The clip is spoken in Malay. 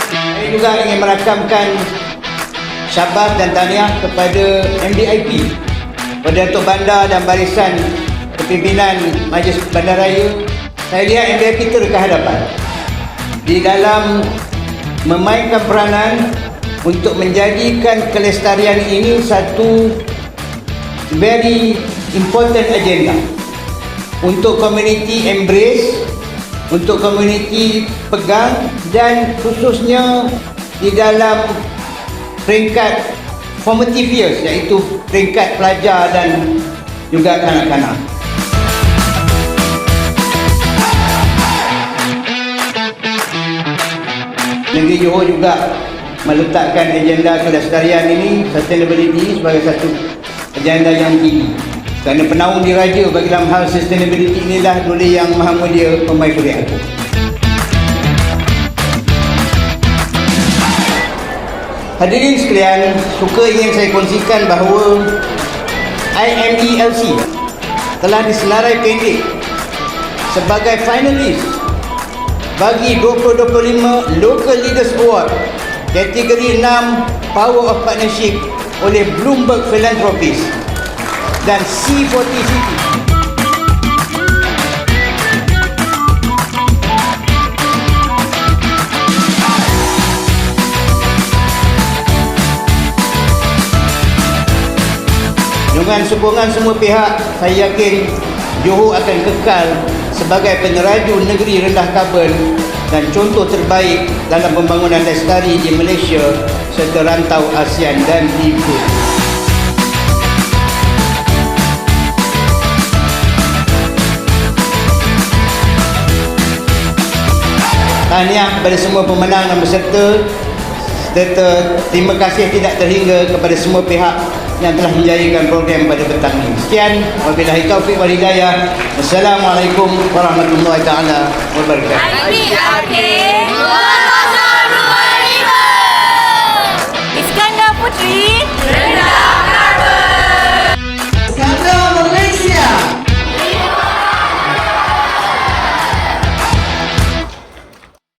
Saya juga ingin merakamkan syabas dan tahniah kepada MDIP, kepada Datuk Bandar dan barisan kepimpinan Majlis Bandaraya. Saya lihat MDIP terus ke hadapan di dalam memainkan peranan untuk menjadikan kelestarian ini satu very important agenda untuk community embrace, untuk community pegang, dan khususnya di dalam peringkat formative years, iaitu peringkat pelajar dan juga kanak-kanak. Negeri Johor juga meletakkan agenda kelestarian ini, sustainability, sebagai satu agenda yang tinggi. Kerana penaung diraja bagi dalam hal sustainability inilah Duli Yang Maha Mulia Permaisuri Agong. Hadirin sekalian, suka ingin saya kongsikan bahawa IMELC telah disenarai pendek sebagai finalis bagi 2025 Local Leaders Award kategori 6 Power of Partnership oleh Bloomberg Philanthropies dan C40 City. Dengan sokongan semua pihak, saya yakin Johor akan kekal sebagai peneraju negeri rendah karbon dan contoh terbaik dalam pembangunan lestari di Malaysia serta rantau ASEAN dan di Ipoh. Tahniah kepada semua pemenang dan peserta, serta terima kasih tidak terhingga kepada semua pihak yang telah menjayakan program pada petang ini. Sekian, wabillahi taufiq wal hidayah. Wassalamualaikum warahmatullahi taala wabarakatuh.